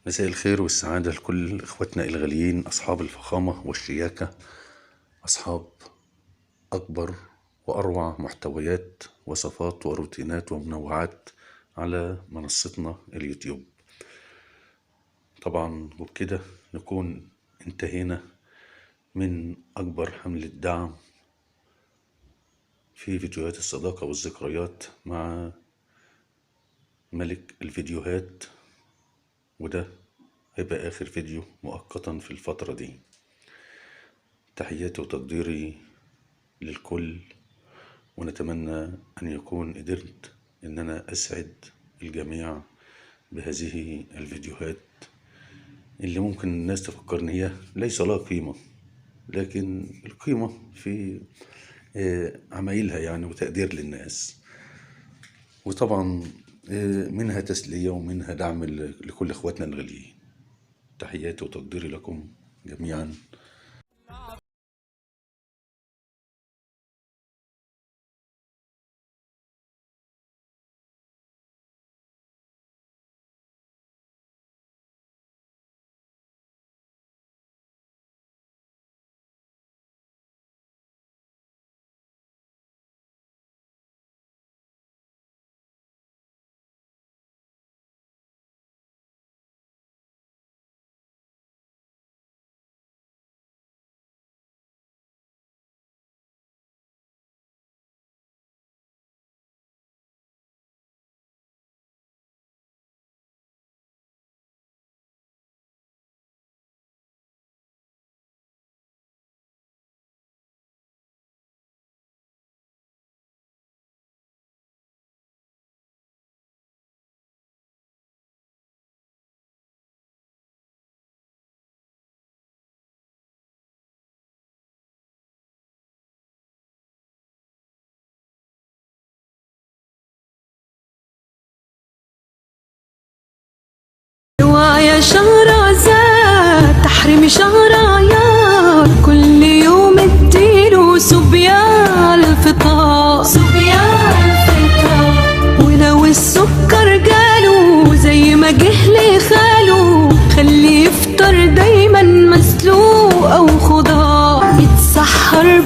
مساء الخير والسعادة لكل إخواتنا الغاليين، أصحاب الفخامة والشياكة، أصحاب أكبر وأروع محتويات وصفات وروتينات ومنوعات على منصتنا اليوتيوب. طبعا وبكده نكون انتهينا من أكبر حملة دعم في فيديوهات الصداقة والذكريات مع ملك الفيديوهات، وده هيبقى آخر فيديو مؤقتا في الفترة دي. تحياتي وتقديري للكل، ونتمنى أن يكون قدرت أن أنا أسعد الجميع بهذه الفيديوهات اللي ممكن الناس تفكر أن هي ليس لها قيمة، لكن القيمة في عمايلها يعني وتقدير للناس، وطبعا منها تسلية ومنها دعم لكل إخواتنا الغاليين. تحياتي وتقديري لكم جميعا. يا شهرزاد تحرمي شهريار، كل يوم اديله صبيان الفطار، ولو السكر جاله زي ما جهلي خاله، خليه يفطر دايما مسلوق او خضار، يتسحر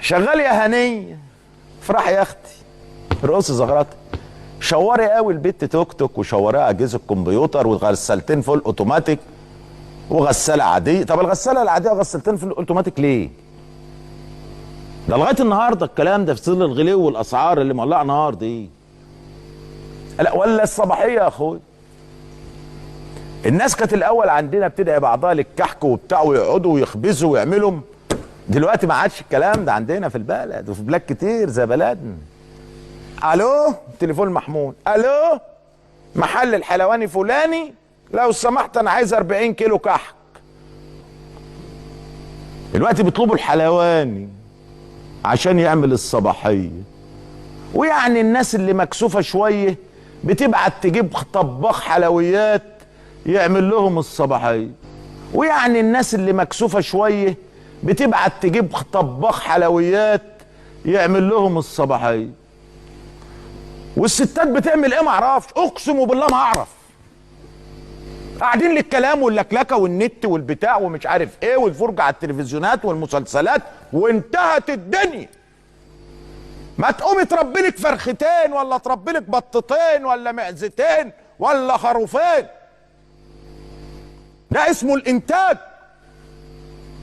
شغال يا هنية، افرح يا اختي، رقص زغرتك، شوري قوي البت توك توك، وشوريها اجهزه كمبيوتر، وغسالتين فول اوتوماتيك وغساله عاديه. طب الغساله العاديه وغسالتين فول اوتوماتيك ليه؟ ده لغايه النهارده الكلام ده في ظل الغلو والاسعار اللي مولعه نهار دي. لا ولا الصباحيه يا اخوي. الناس كانت الاول عندنا بتدعي بعضها للكحك وبتاع، ويقعدوا ويخبزوا ويعملوا. دلوقتي ما عادش الكلام ده عندنا في البلد، وفي بلاد كتير زي بلدنا. الو، تليفون محمود، الو، محل الحلواني فلاني، لو سمحت انا عايز 40 كيلو كحك. دلوقتي بيطلبوا الحلواني عشان يعمل الصباحيه. ويعني الناس اللي مكسوفه شويه بتبعت تجيب طباخ حلويات يعمل لهم الصباحيه. ويعني الناس اللي مكسوفه شويه بتبعت تجيب طباخ حلويات يعمل لهم الصباحيه. والستات بتعمل ايه معرفش، اقسم بالله ما اعرف. قاعدين للكلام واللكلكه والنت والبتاع ومش عارف ايه والفرجه على التلفزيونات والمسلسلات، وانتهت الدنيا. ما تقومي تربي لك فرختين، ولا تربي لك بطتين، ولا معزتين، ولا خروفين. ده اسمه الانتاج.